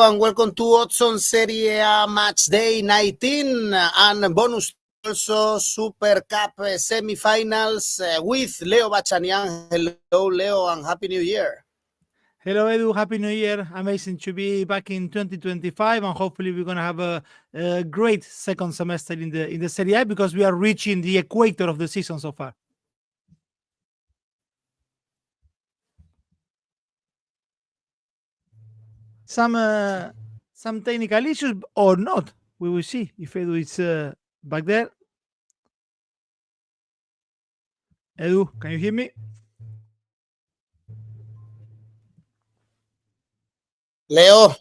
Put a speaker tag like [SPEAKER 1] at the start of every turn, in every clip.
[SPEAKER 1] and welcome to Odds on Serie A Match Day 19 and bonus also Super Cup semi-finals with Leo Bachanian. Hello, Leo, and Happy New Year.
[SPEAKER 2] Hello, Edu. Happy New Year. Amazing to be back in 2025, and hopefully we're going to have a great second semester in the Serie A because we are reaching the equator of the season so far. Some technical issues or not. We will see if Edu is back there. Edu, can you hear me?
[SPEAKER 1] Leo,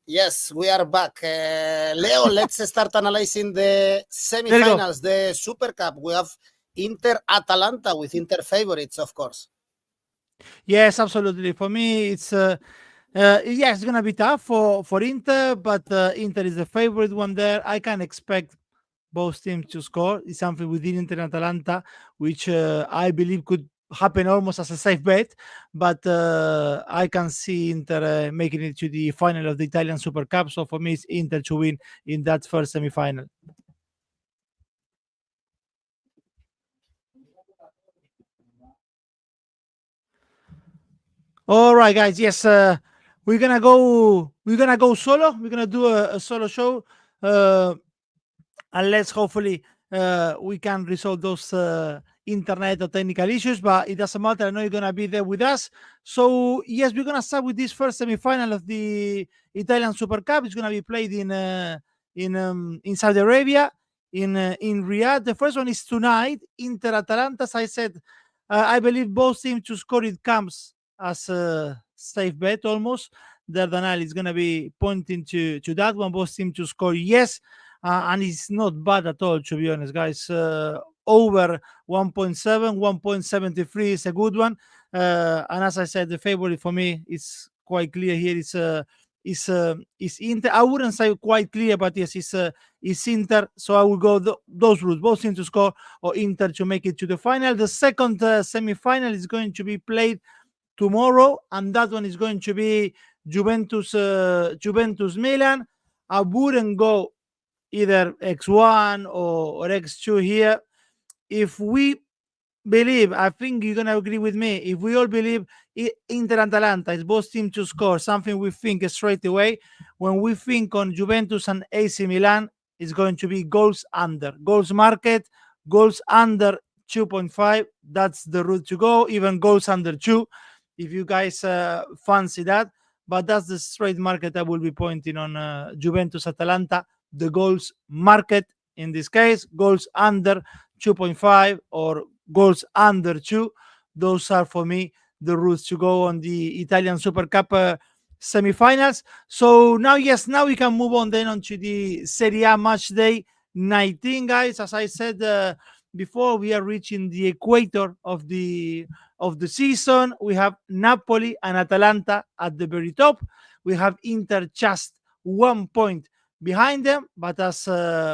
[SPEAKER 1] yes, we are back. Leo, let's start analyzing the semi-finals, the Super Cup. We have Inter-Atalanta with Inter favorites, of course.
[SPEAKER 2] Yes, absolutely. For me, it's it's gonna be tough for Inter, but Inter is the favorite one there. I can expect both teams to score. It's something within Inter and Atalanta, which I believe could happen almost as a safe bet. But I can see Inter making it to the final of the Italian Super Cup. So for me, it's Inter to win in that first semi-final. All right, guys. Yes, we're gonna go solo. We're gonna do a solo show, and let's hopefully we can resolve those internet or technical issues. But it doesn't matter. I know you're gonna be there with us. So yes, we're gonna start with this first semi-final of the Italian Super Cup. It's gonna be played in Saudi Arabia, in Riyadh. The first one is tonight. Inter Atalanta. As I said, I believe both teams to score. It comes as a safe bet almost. Dardanel is going to be pointing to that one. Both teams to score, yes. And it's not bad at all, to be honest, guys. Over 1.7, 1.73 is a good one. And as I said, the favorite for me is quite clear here. It's Inter. I wouldn't say quite clear, but yes, it's Inter. So I will go those routes, both teams to score or Inter to make it to the final. The second semi-final is going to be played tomorrow, and that one is going to be Juventus Milan. I wouldn't go either X1 or X2 here. If we believe, I think you're gonna agree with me, if we all believe Inter Atalanta is both teams to score, something we think straight away. When we think on Juventus and AC Milan, it's going to be goals under, goals market, goals under 2.5. That's the route to go. Even goals under 2. If you guys fancy that, but that's the straight market I will be pointing on. Juventus Atalanta, the goals market in this case, goals under 2.5 or goals under 2. Those are for me the routes to go on the Italian Super Cup semi-finals. So now, yes, now we can move on then onto the Serie A match day 19, guys. As I said before, we are reaching the equator of the season. We have Napoli and Atalanta at the very top. We have Inter just 1 point behind them, but as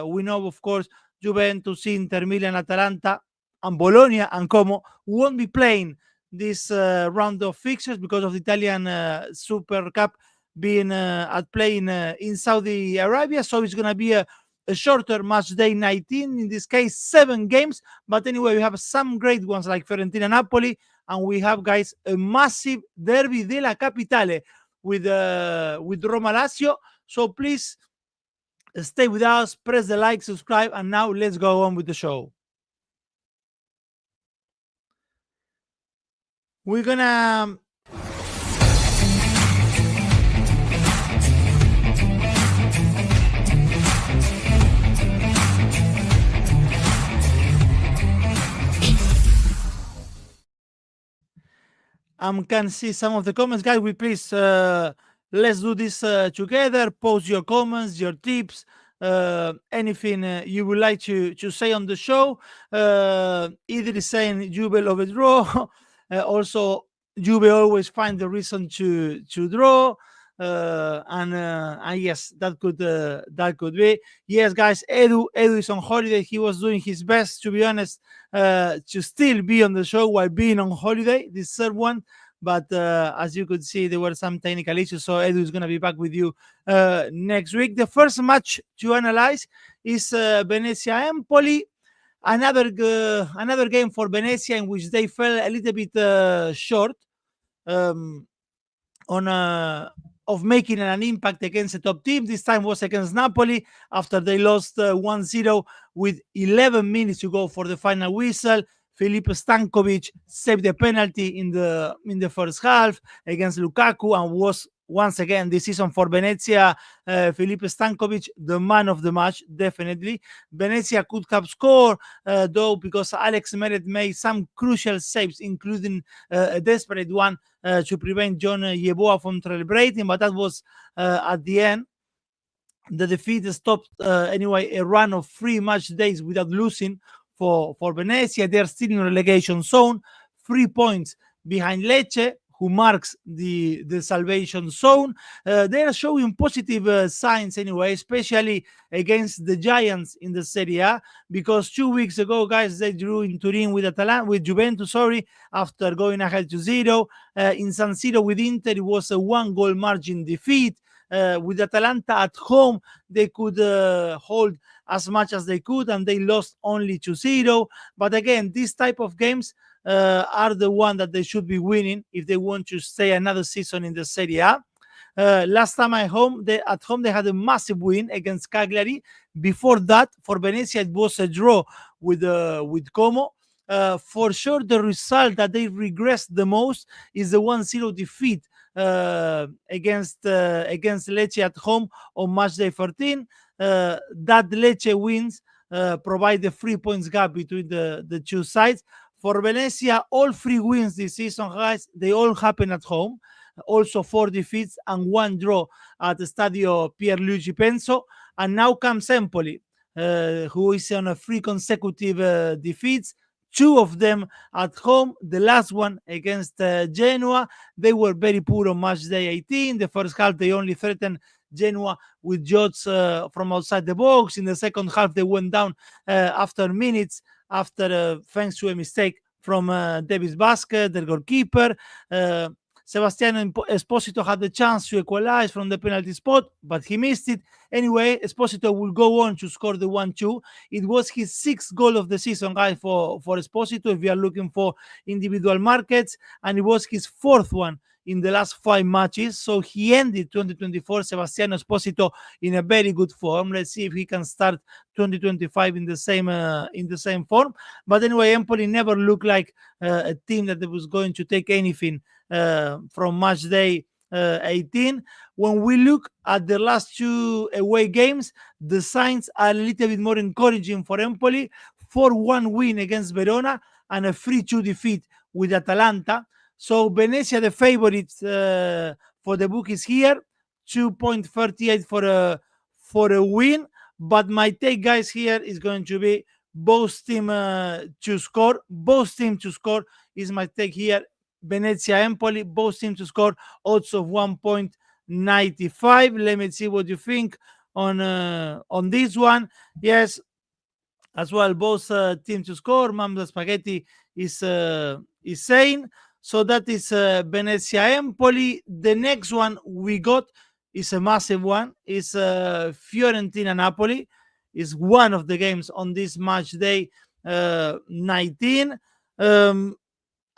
[SPEAKER 2] we know, of course, Juventus, Inter, Milan, Atalanta, and Bologna and Como won't be playing this round of fixtures because of the Italian Super Cup being at play in Saudi Arabia. So it's going to be a shorter match day 19, in this case 7 games. But anyway, we have some great ones like Fiorentina, Napoli, and we have, guys, a massive derby della capitale with Roma, Lazio. So please stay with us, press the like, subscribe, and now let's go on with the show. We're gonna can see some of the comments, guys. We please let's do this together. Post your comments, your tips, anything you would like to say on the show. Either is saying Juve overdraw. Also, Juve always find the reason to draw. And yes, that could be. Yes, guys, Edu is on holiday. He was doing his best, to be honest, to still be on the show while being on holiday. This third one, but as you could see, there were some technical issues. So Edu is going to be back with you next week. The first match to analyze is Venezia Empoli. Another game for Venezia in which they fell a little bit short of making an impact against a top team. This time was against Napoli after they lost 1-0 with 11 minutes to go for the final whistle. Filipe Stankovic saved the penalty in the first half against Lukaku and was once again this season for Venezia. Filipe Stankovic, the man of the match, definitely. Venezia could have scored, though, because Alex Meret made some crucial saves, including a desperate one to prevent 𝐬𝐭𝐴 from celebrating, but that was at the end. The defeat stopped anyway a run of 3 match days without losing for Venezia. They're still in relegation zone, 3 points behind Lecce, who marks the salvation zone. They are showing positive signs anyway, especially against the giants in the Serie A, because 2 weeks ago, guys, they drew in Turin with Juventus, after going ahead to 0. In San Siro with Inter, it was a 1-goal margin defeat. With Atalanta at home, they could hold as much as they could, and they lost only 2-0. But again, these type of games are the one that they should be winning if they want to stay another season in the Serie A. Last time at home they had a massive win against Cagliari. Before that, for Venezia, it was a draw with Como. For sure, the result that they regressed the most is the 1-0 defeat against Lecce at home on Matchday 13. That Lecce wins provide the 3 points gap between the two sides. For Venezia, all 3 wins this season, guys, they all happen at home. Also 4 defeats and 1 draw at the Stadio Pierluigi Penso. And now comes Empoli, who is on a 3 consecutive defeats. 2 of them at home. The last one against Genoa. They were very poor on match day 18. The first half, they only threatened Genoa with shots from outside the box. In the second half, they went down after minutes, thanks to a mistake from Davis Basket, their goalkeeper. Sebastiano Esposito had the chance to equalize from the penalty spot, but he missed it. Anyway, Esposito will go on to score the 1-2. It was his 6th goal of the season, guys, for Esposito, if we are looking for individual markets, and it was his 4th one in the last 5 matches. So he ended 2024, Sebastiano Esposito, in a very good form. Let's see if he can start 2025 in the same form. But anyway, Empoli never looked like a team that was going to take anything from match day 18. When we look at the last 2 away games, the signs are a little bit more encouraging for Empoli. 4-1 win against Verona and a 3-2 defeat with Atalanta. So Venezia, the favorites for the bookies here, 2.38 for a win. But my take, guys, here is going to be both team to score. Both teams to score is my take here. Venezia, Empoli, both teams to score. Odds of 1.95. Let me see what you think on this one. Yes, as well, both teams to score. Mamma Spaghetti is saying. So that is Venezia, Empoli. The next one we got is a massive one. It's Fiorentina, Napoli. Is one of the games on this match day 19.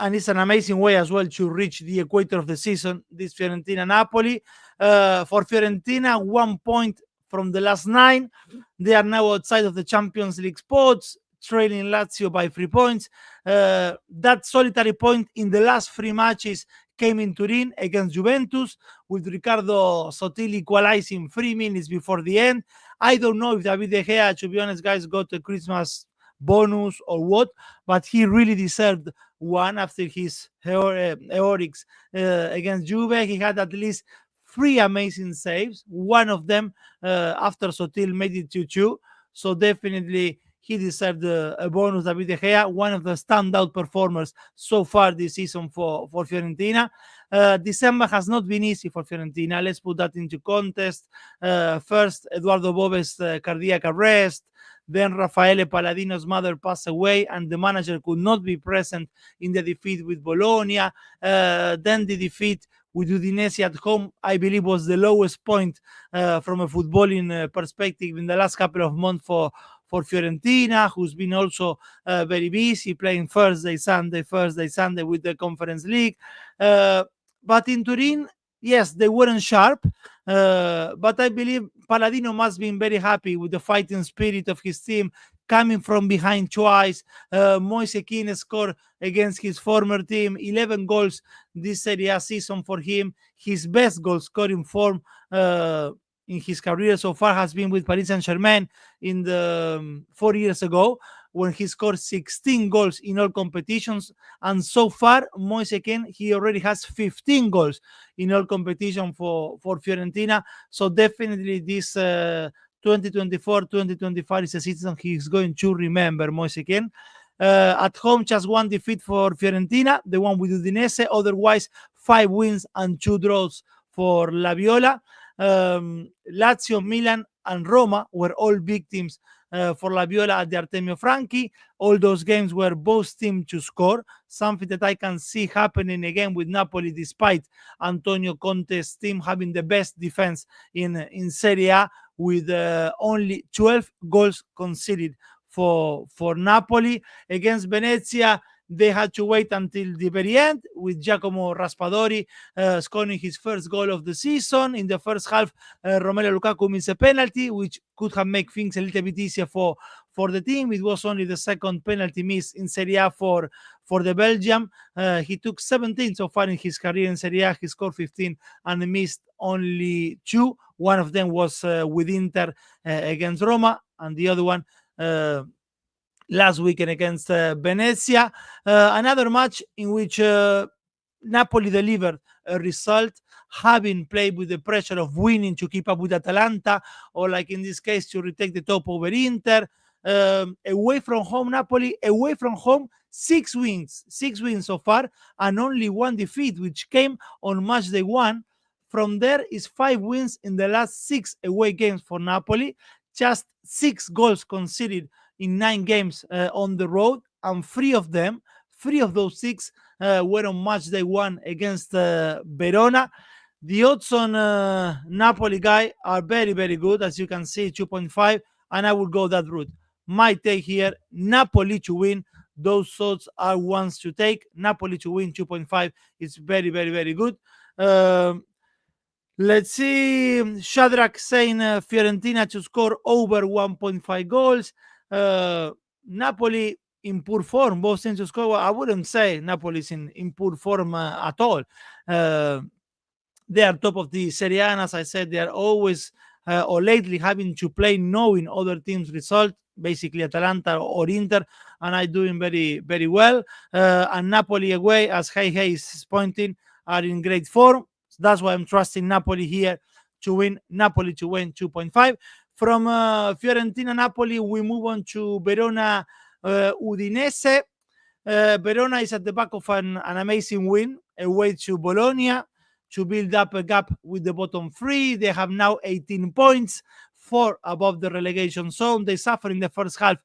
[SPEAKER 2] And it's an amazing way as well to reach the equator of the season, this Fiorentina-Napoli. For Fiorentina, 1 point from the last 9. They are now outside of the Champions League spots, trailing Lazio by 3 points. That solitary point in the last 3 matches came in Turin against Juventus, with Riccardo Sottil equalizing 3 minutes before the end. I don't know if David De Gea, to be honest, guys, got a Christmas bonus or what, but he really deserved one after his heroics against Juve. He had at least 3 amazing saves, one of them after Sottil made it 2-2. So definitely he deserved a bonus. David De Gea, one of the standout performers so far this season for Fiorentina. December has not been easy for Fiorentina. Let's put that into context. First, Eduardo Bove's cardiac arrest, Then Raffaele Palladino's mother passed away, and the manager could not be present in the defeat with Bologna. Then the defeat with Udinese at home, I believe, was the lowest point from a footballing perspective in the last couple of months for Fiorentina, who's been also very busy playing Thursday, Sunday with the Conference League. But in Turin, yes, they weren't sharp. But I believe Palladino must have been very happy with the fighting spirit of his team, coming from behind twice. 𝐿𝐵𝐻𝐿 Keane scored against his former team, 11 goals this Serie A season for him. His best goal scoring form in his career so far has been with Paris Saint-Germain in the 4 years ago, when he scored 16 goals in all competitions. And so far, 𝐿𝐵𝐻𝐿 Keane, he already has 15 goals in all competition for Fiorentina. So definitely this 2024-2025 is a season he's going to remember, 𝐿𝐵𝐻𝐿 Keane. At home, just one defeat for Fiorentina, the one with Udinese. Otherwise, 5 wins and 2 draws for La Viola. Lazio, Milan, and Roma were all big teams for La Viola at the Artemio Franchi. All those games were both teams to score, something that I can see happening again with Napoli, despite Antonio Conte's team having the best defense in Serie A, with only 12 goals conceded for Napoli. Against Venezia, they had to wait until the very end, with Giacomo Raspadori scoring his first goal of the season. In the first half, Romelu Lukaku missed a penalty, which could have made things a little bit easier for the team. It was only the second penalty miss in Serie A for the Belgium. He took 17 so far in his career in Serie A. He scored 15 and missed only 2. One of them was with Inter against Roma, and the other one last weekend against Venezia. Another match in which Napoli delivered a result, having played with the pressure of winning to keep up with Atalanta, or like in this case, to retake the top over Inter. Away from home, Napoli, away from home, 6 wins so far, and only 1 defeat, which came on Matchday 1. From there is 5 wins in the last 6 away games for Napoli, just 6 goals conceded in 9 games on the road, and 3 of those 6 were on Matchday 1 against Verona. The odds on Napoli, guy, are very, very good, as you can see, 2.5, and I would go that route. My take here, Napoli to win. Those odds are ones to take. Napoli to win, 2.5. It's very, very, very good. Let's see. Shadrach saying Fiorentina to score over 1.5 goals. Napoli in poor form, both teams to score. I wouldn't say Napoli is in poor form at all. They are top of the Serie A, and as I said, they are always or lately having to play knowing other teams' result, basically Atalanta or Inter, and are doing very, very well. And Napoli away, as 𝐿𝐻𝐿 is pointing, are in great form. So that's why I'm trusting Napoli here to win. Napoli to win, 2.5. From Fiorentina Napoli, we move on to Verona Udinese. Verona is at the back of an amazing win away to Bologna to build up a gap with the bottom 3. They have now 18 points, 4 above the relegation zone. They suffered in the first half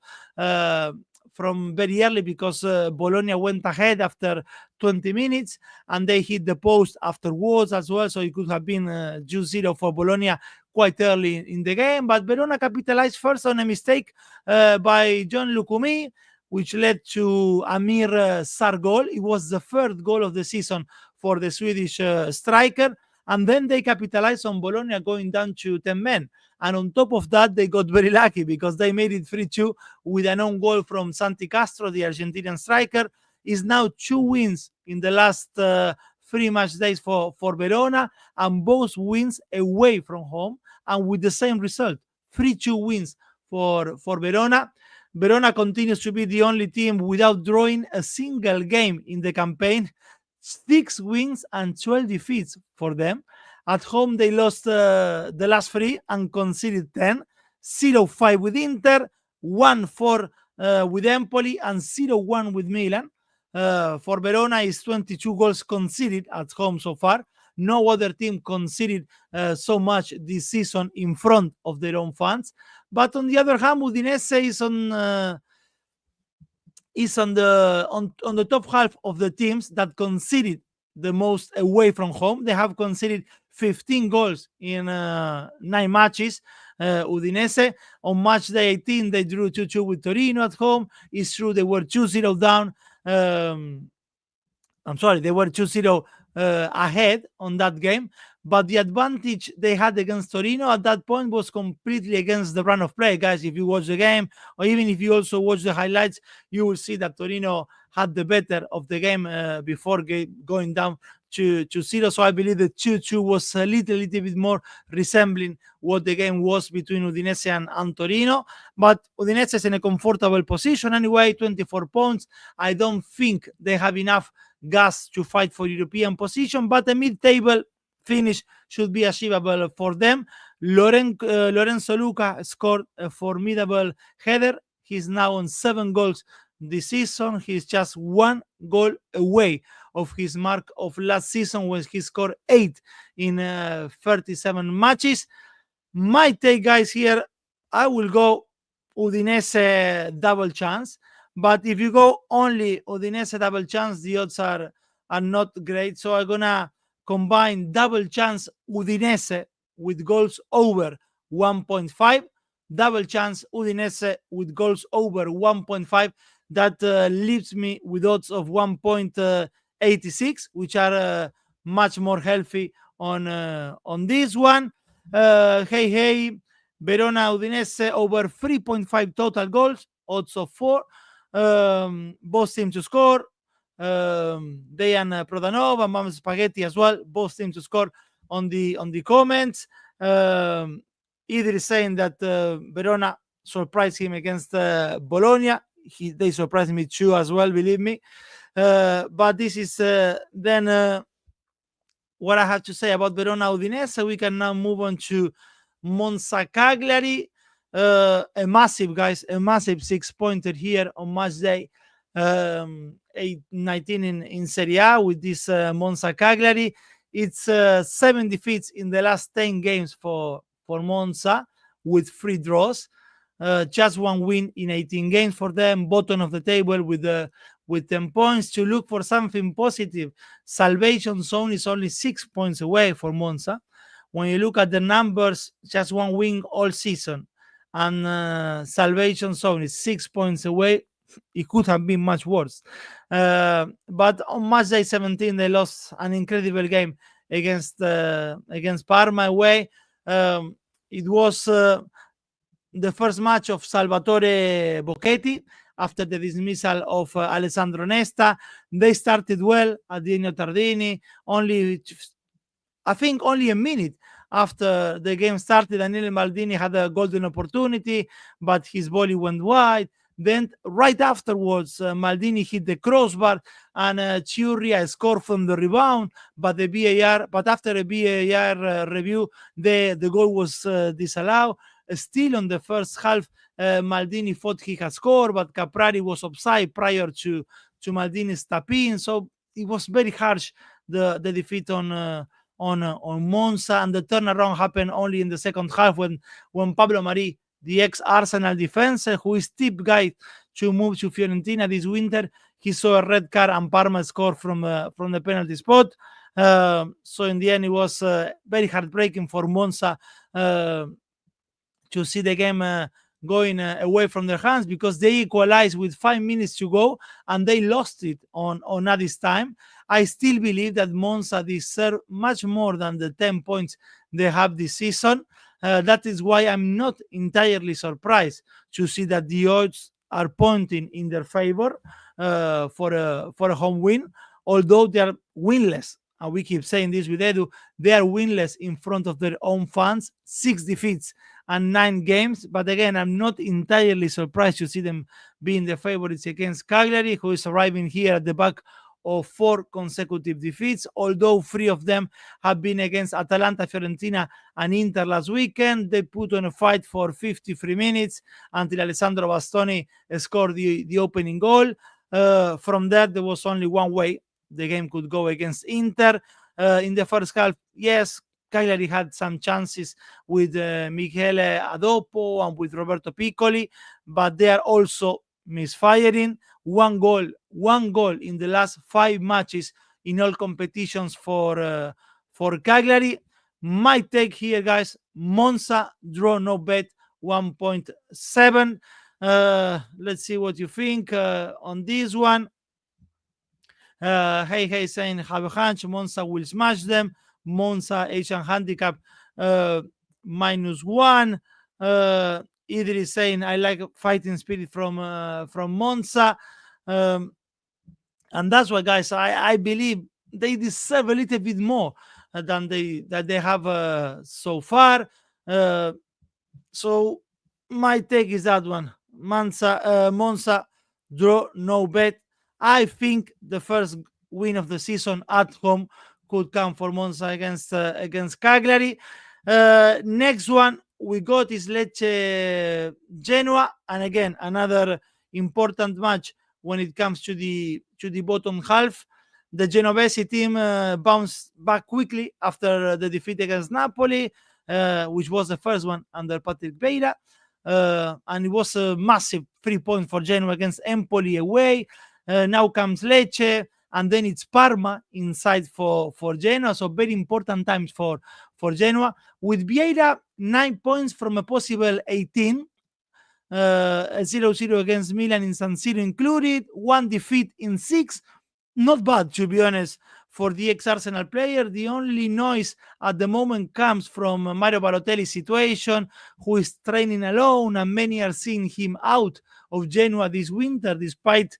[SPEAKER 2] from very early because Bologna went ahead after 20 minutes, and they hit the post afterwards as well. So it could have been 2-0 for Bologna quite early in the game. But Verona capitalized first on a mistake by 𝐿𝐵𝐻𝐿, which led to Amir Sarr goal. It was the 3rd goal of the season for the Swedish striker. And then they capitalized on Bologna going down to 10 men. And on top of that, they got very lucky because they made it 3-2 with an own goal from Santi Castro, the Argentinian striker. Is now 2 wins in the last 3 match days for Verona, and both wins away from home, and with the same result, 3-2 wins for Verona. Verona continues to be the only team without drawing a single game in the campaign. 6 wins and 12 defeats for them. At home, they lost the last 3 and conceded 10. 0-5 with Inter, 1-4 with Empoli, and 0-1 with Milan. For Verona, is 22 goals conceded at home so far. No other team conceded so much this season in front of their own fans. But on the other hand, Udinese is on the top half of the teams that conceded the most away from home. They have conceded 15 goals in 9 matches. Udinese on match day 18 they drew 2-2 with Torino at home. It's true they were 2-0 down. I'm sorry, they were 2-0 ahead on that game, but the advantage they had against Torino at that point was completely against the run of play. Guys, if you watch the game, or even if you also watch the highlights, you will see that Torino had the better of the game before going down to 0. So I believe the 2-2 was a little bit more resembling what the game was between Udinese and Torino. But Udinese is in a comfortable position anyway, 24 points. I don't think they have enough gas to fight for European position, but a mid-table finish should be achievable for them. Lorenzo Luca scored a formidable header. He's now on 7 goals this season. He's just 1 goal away of his mark of last season when he scored 8 in 37 matches. My take, guys, here, I will go Udinese double chance. But if you go only Udinese double chance, the odds are not great. So I'm going to combine double chance Udinese with goals over 1.5. Double chance Udinese with goals over 1.5. That leaves me with odds of 1.86, which are much more healthy on this one. Hey, Verona Udinese over 3.5 total goals, odds of 4. Both teams to score. Dejan Prodanov and Mom Spaghetti as well. Both teams to score on the comments. Either is saying that Verona surprised him against Bologna. They surprised me too as well, believe me. But this is then what I have to say about Verona Udinese. We can now move on to Monza Cagliari. A massive 6-pointer here on match day 19 in Serie A with this Monza Cagliari. It's 7 defeats in the last 10 games for Monza with 3 draws. Just 1 win in 18 games for them. Bottom of the table with 10 points. To look for something positive, salvation zone is only 6 points away for Monza. When you look at the numbers, just 1 win all season. And salvation zone is 6 points away. It could have been much worse. But on match day 17, they lost an incredible game against Parma away. It was the first match of Salvatore Bocchetti after the dismissal of Alessandro Nesta. They started well at the Tardini. Only a minute after the game started, Daniele Maldini had a golden opportunity, but his volley went wide. Then right afterwards, Maldini hit the crossbar and Ciurria scored from the rebound, but after a VAR review, the goal was disallowed. Still on the first half, Maldini thought he had scored, but Caprari was offside prior to Maldini's tap-in. So it was very harsh, the defeat on Monza, and the turnaround happened only in the second half when Pablo Mari, the ex-Arsenal defender, who is tip guy to move to Fiorentina this winter, he saw a red card and Parma scored from the penalty spot. So in the end, it was very heartbreaking for Monza to see the game going away from their hands, because they equalized with 5 minutes to go and they lost it on added time. I still believe that Monza deserve much more than the 10 points they have this season. That is why I'm not entirely surprised to see that the odds are pointing in their favor for a home win, although they are winless. And we keep saying this with Edu, they are winless in front of their own fans, 6 defeats and 9 games. But again, I'm not entirely surprised to see them being the favorites against Cagliari, who is arriving here at the back of 4 consecutive defeats, although 3 of them have been against Atalanta, Fiorentina, and Inter last weekend. They put on a fight for 53 minutes until Alessandro Bastoni scored the opening goal. From that, there was only one way the game could go against Inter. in the first half. Yes, Cagliari had some chances with Michele Adopo and with Roberto Piccoli, but they are also misfiring. One goal in the last 5 matches in all competitions for Cagliari. My take here, guys, Monza draw no bet 1.7. Let's see what you think on this one. Hey saying have a hunch Monza will smash them. Monza Asian handicap -1. Idris saying I like fighting spirit from Monza, and that's why, guys, I believe they deserve a little bit more than they have so far. So my take is that one. Monza draw no bet. I think the first win of the season at home could come for Monza against Cagliari. Next one we got is Lecce Genoa, and again another important match when it comes to the bottom half. The 𝐬𝐭𝐵esse team bounced back quickly after the defeat against Napoli, which was the first one under Patrick Vieira, and it was a massive 3 point for Genoa against Empoli away. Now comes Lecce, and then it's Parma inside for Genoa. So very important times for Genoa. With Vieira 9 points from a possible 18. A 0-0 against Milan in San Siro included. 1 defeat in 6. Not bad, to be honest, for the ex-Arsenal player. The only noise at the moment comes from Mario Balotelli's situation, who is training alone, and many are seeing him out of Genoa this winter, despite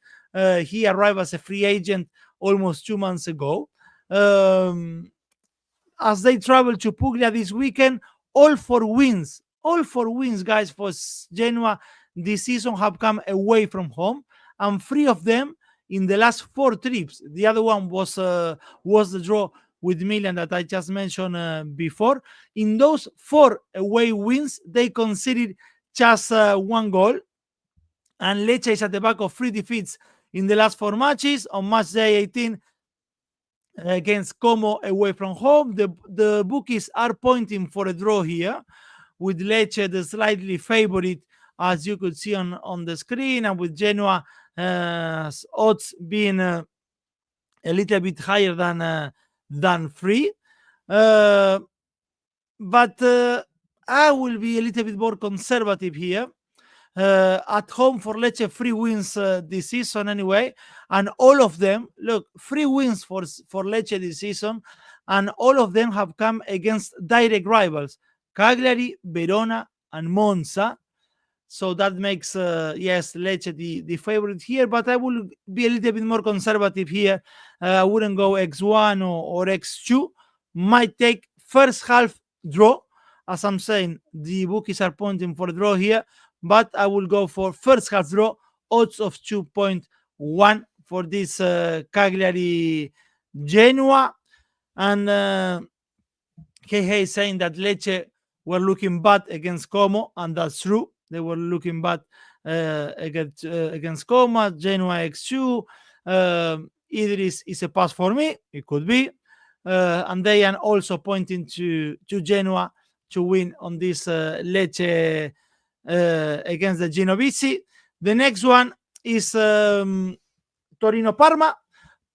[SPEAKER 2] he arrived as a free agent almost 2 months ago. As they travel to Puglia this weekend, all four wins, guys, for Genoa this season have come away from home, and 3 of them in the last 4 trips. The other one was the draw with Milan that I just mentioned before. In those 4 away wins, they conceded just 1 goal, and Lecce is at the back of 3 defeats in the last 4 matches. On Matchday 18 against Como away from home, the bookies are pointing for a draw here, with Lecce the slightly favorite, as you could see on the screen, and with Genoa odds being a little bit higher than 3. But I will be a little bit more conservative here. At home for Lecce, 3 wins this season anyway, and all of them, look, 3 wins for Lecce this season, and all of them have come against direct rivals, Cagliari, Verona, and Monza. So that makes, yes, Lecce the favorite here, but I will be a little bit more conservative here. I wouldn't go X1 or X2. Might take first half draw. As I'm saying, the bookies are pointing for a draw here, but I will go for first half draw, odds of 2.1 for this Cagliari Genoa. And Hey is saying that Lecce were looking bad against Como, and that's true. They were looking bad against Como. Genoa X2. Idris is a pass for me. It could be. And they are also pointing to Genoa to win on this Lecce against the 𝐬𝐭𝐵esse. The next one is Torino Parma.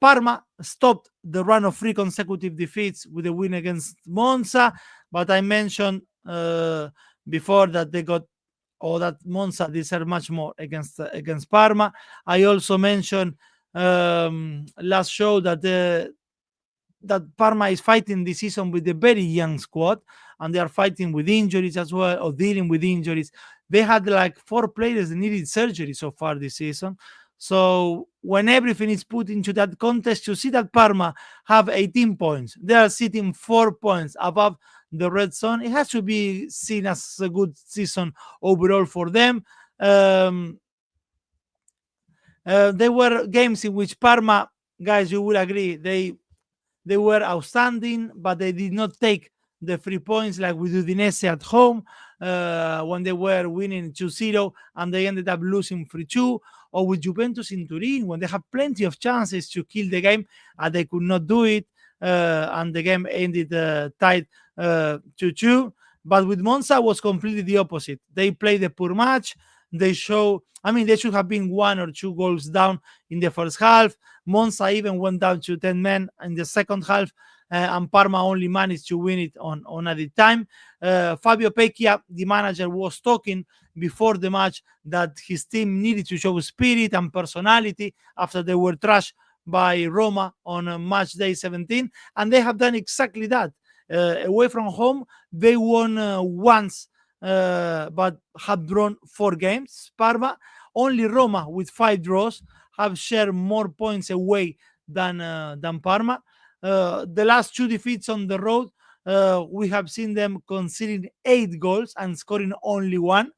[SPEAKER 2] Parma stopped the run of 3 consecutive defeats with a win against Monza, but I mentioned before that they got, or that Monza deserved much more against Parma. I also mentioned last show that Parma is fighting this season with a very young squad, and they are fighting with injuries as well, or dealing with injuries. They had like 4 players that needed surgery so far this season. So when everything is put into that context, you see that Parma have 18 points. They are sitting 4 points above the red zone. It has to be seen as a good season overall for them. There were games in which Parma, guys, you will agree, they were outstanding, but they did not take the 3 points, like with Udinese at home when they were winning 2-0 and they ended up losing 3-2, or with Juventus in Turin when they had plenty of chances to kill the game and they could not do it. and the game ended tied 2-2. But with Monza was completely the opposite. They played a poor match. They should have been 1 or 2 goals down in the first half. Monza even went down to 10 men in the second half, and Parma only managed to win it on added time. 𝗀𝗵𝗄, the manager, was talking before the match that his team needed to show spirit and personality after they were trashed by Roma on match day 17, and they have done exactly that. Away from home, they won once, but have drawn 4 games. Parma, only Roma with 5 draws, have shared more points away than Parma. The last 2 defeats on the road, we have seen them conceding 8 goals and scoring only 1.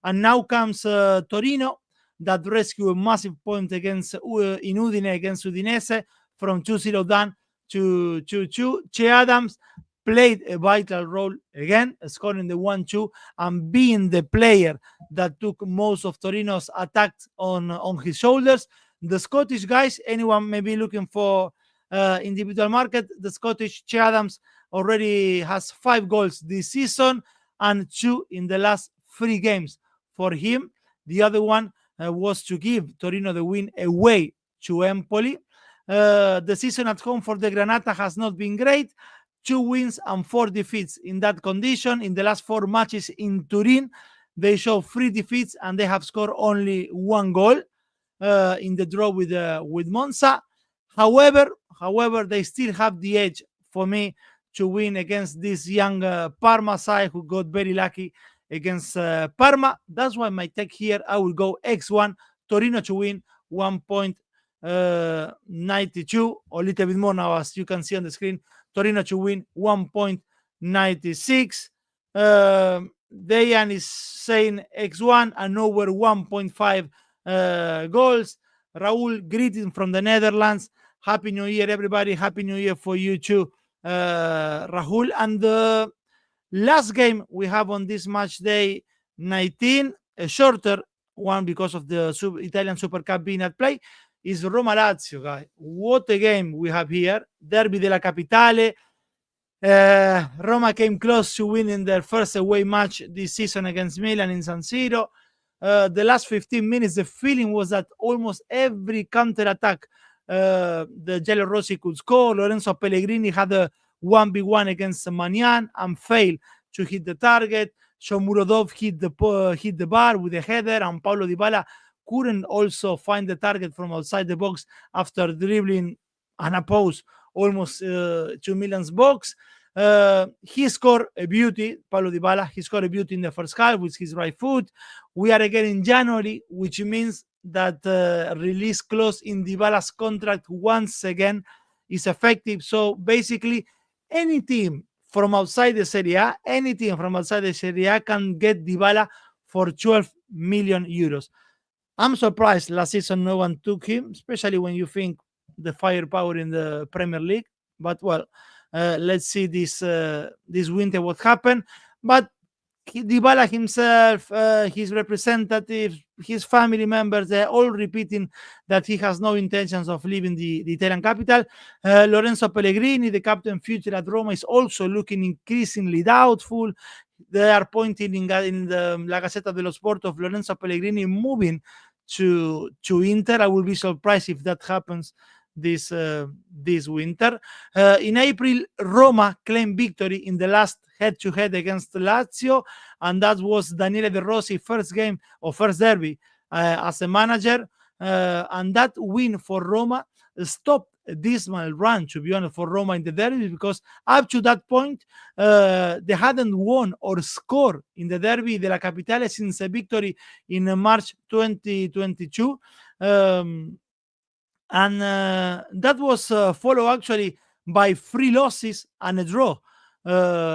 [SPEAKER 2] And now comes Torino, that rescued a massive point against in Udine against Udinese from 2-0 down to 2-2. 𝐬𝐭𝐚𝐲 played a vital role again, scoring the 1-2 and being the player that took most of Torino's attacks on his shoulders. The Scottish guys, anyone may be looking for individual market, the Scottish 𝐬𝐭𝐴 already has 5 goals this season and 2 in the last 3 games for him. The other one was to give Torino the win away to Empoli. The season at home for the Granata has not been great. 2 wins and 4 defeats in that condition. In the last 4 matches in Turin, they show 3 defeats and they have scored only 1 goal in the draw with Monza. However, they still have the edge for me to win against this young Parma side who got very lucky against Parma. That's why my take here, I will go X1, Torino to win 1.92, or a little bit more now, as you can see on the screen. Torino to win 1.96. Dejan is saying X1 and over 1.5 goals. Raul, greeting from the Netherlands. Happy New Year, everybody. Happy New Year for you too, Rahul. And the last game we have on this match day 19, a shorter one because of the Italian Super Cup being at play, is Roma Lazio, guys. What a game we have here. Derby della Capitale. Roma came close to winning their first away match this season against Milan in San Siro. The last 15 minutes, the feeling was that almost every counter-attack the giallorossi could score. Lorenzo Pellegrini had a 1v1 against Magnan and failed to hit the target. Shomurodov hit the bar with a header, and Paulo Dybala couldn't also find the target from outside the box after dribbling unopposed almost to Milan's box. He scored a beauty, Paulo Dybala. He scored a beauty in the first half with his right foot. We are again in January, which means that release clause in Dybala's contract once again is effective. So basically, any team from outside the Serie A, can get Dybala for 12 million euros. I'm surprised last season no one took him, especially when you think the firepower in the Premier League. But well, let's see this winter what happened. But Dybala himself, his representatives, his family members, they're all repeating that he has no intentions of leaving the Italian capital. Lorenzo Pellegrini, the captain future at Roma, is also looking increasingly doubtful. They are pointing in the La Gazzetta dello Sport of Lorenzo Pellegrini moving to Inter. I will be surprised if that happens this winter. In April, Roma claimed victory in the last head-to-head against Lazio, and that was Daniele De Rossi first derby as a manager, and that win for Roma stopped a dismal run, to be honest, for Roma in the derby, because up to that point they hadn't won or scored in the Derby della Capitale since a victory in March 2022. And that was followed actually by 3 losses and a draw,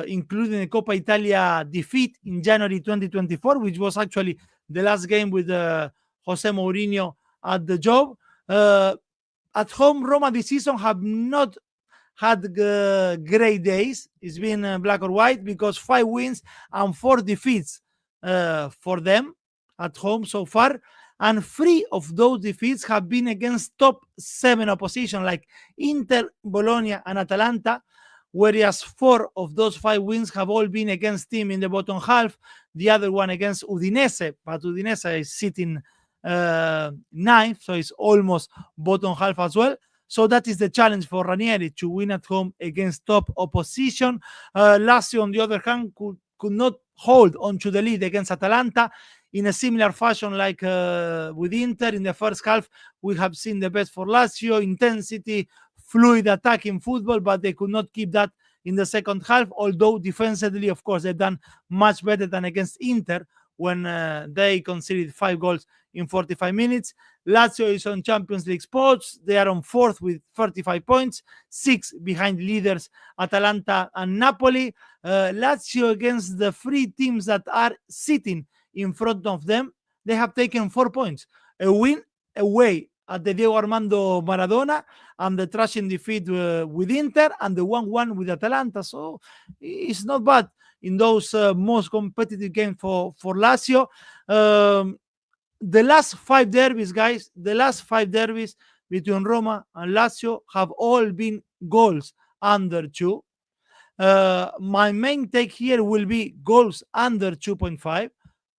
[SPEAKER 2] including a Coppa Italia defeat in January 2024, which was actually the last game with Jose Mourinho at the job. At home, Roma this season have not had great days. It's been black or white, because 5 wins and 4 defeats for them at home so far. And 3 of those defeats have been against top 7 opposition like Inter, Bologna, and Atalanta, whereas 4 of those 5 wins have all been against team in the bottom half. The other one against Udinese, but Udinese is sitting 9th, so it's almost bottom half as well. So that is the challenge for Ranieri, to win at home against top opposition. Lazio, on the other hand, could not hold on to the lead against Atalanta in a similar fashion like with Inter. In the first half, we have seen the best for Lazio, intensity, fluid attacking football, but they could not keep that in the second half, although defensively, of course, they've done much better than against Inter when they conceded 5 goals in 45 minutes. Lazio is on Champions League spots. They are on 4th with 35 points, 6 behind leaders Atalanta and Napoli. Lazio, against the 3 teams that are sitting in front of them, they have taken 4 points. A win away at the Diego Armando Maradona, and the thrashing defeat with Inter, and the 1-1 with Atalanta. So it's not bad in those most competitive games for Lazio. The last 5 derbies, guys, between Roma and Lazio have all been goals under 2. My main take here will be goals under 2.5.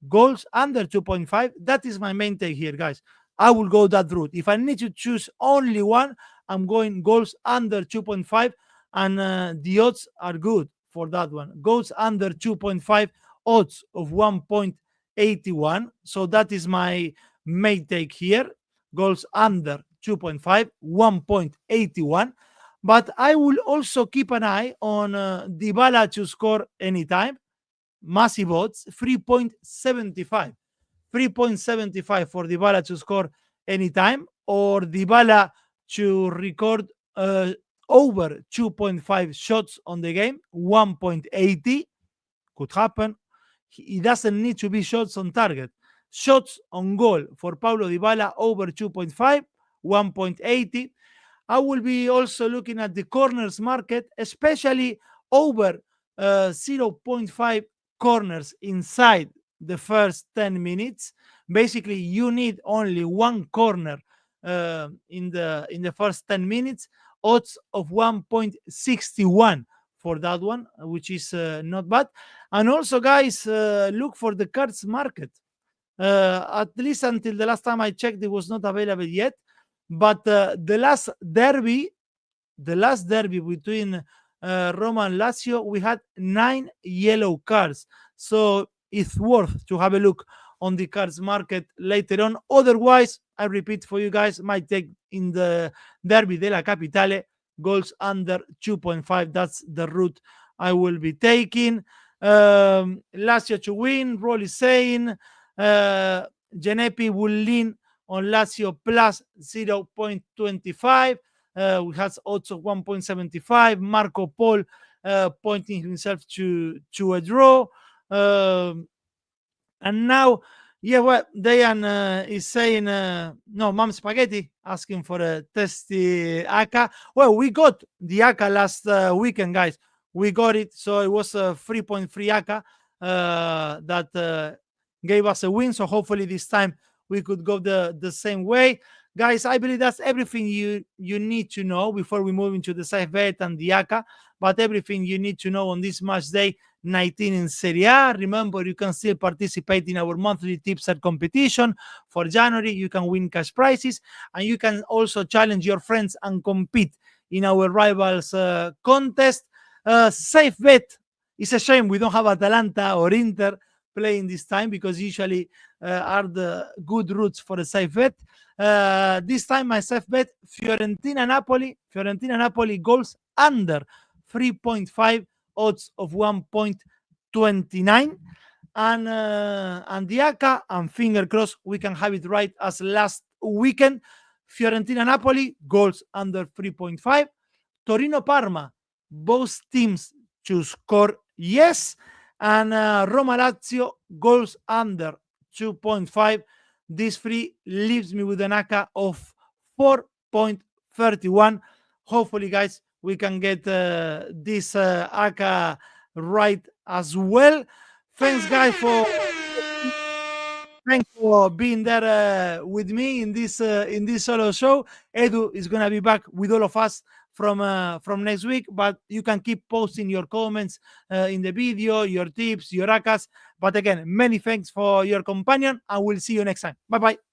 [SPEAKER 2] Goals under 2.5. That is my main take here, guys. I will go that route. If I need to choose only one, I'm going goals under 2.5, and the odds are good for that one. Goals under 2.5, odds of 1.81. So that is my main take here. Goals under 2.5, 1.81. But I will also keep an eye on Dybala to score anytime. Massive odds, 3.75. 3.75 for Dybala to score anytime, or Dybala to record over 2.5 shots on the game, 1.80. Could happen. He doesn't need to be shots on target. Shots on goal for Paulo Dybala over 2.5, 1.80. I will be also looking at the corners market, especially over 0.5 corners inside the first 10 minutes. Basically, you need only 1 corner in the first 10 minutes. Odds of 1.61 for that one, which is not bad. And also, guys, look for the cards market. At least until the last time I checked, it was not available yet. But the last derby between Roma and Lazio, we had 9 yellow cards. So it's worth to have a look on the cards market later on. Otherwise, I repeat for you guys, my take in the Derby della Capitale, goals under 2.5. That's the route I will be taking. Lazio to win, Roll is saying. Genepi will lean on Lazio plus 0.25. We have odds of 1.75. Marco Pol pointing himself to a draw. And now, Dayan is saying, no, Mom Spaghetti asking for a testy ACCA. Well, we got the ACCA last weekend, guys. We got it. So it was a 3.3 ACCA that gave us a win. So hopefully this time we could go the same way. Guys, I believe that's everything you need to know before we move into the safe bet and the ACCA. But everything you need to know on this match day 19 in Serie A. Remember, you can still participate in our monthly tips and competition. For January, you can win cash prizes, and you can also challenge your friends and compete in our rivals contest. Safe bet. It's a shame we don't have Atalanta or Inter playing this time, because usually are the good routes for a safe bet. This time my safe bet, Fiorentina Napoli goals under 3.5, odds of 1.29. And the ACCA, and finger crossed we can have it right as last weekend. Fiorentina Napoli goals under 3.5. Torino Parma, both teams to score yes. And Roma Lazio goals under 2.5. This 3 leaves me with an ACCA of 4.31. Hopefully, guys, we can get this ACCA right as well. Thanks, guys, for thanks for being there with me in this solo show. Edu is gonna be back with all of us from next week, but you can keep posting your comments in the video, your tips, your ACCAs. But again, many thanks for your companion, and we'll see you next time. Bye bye.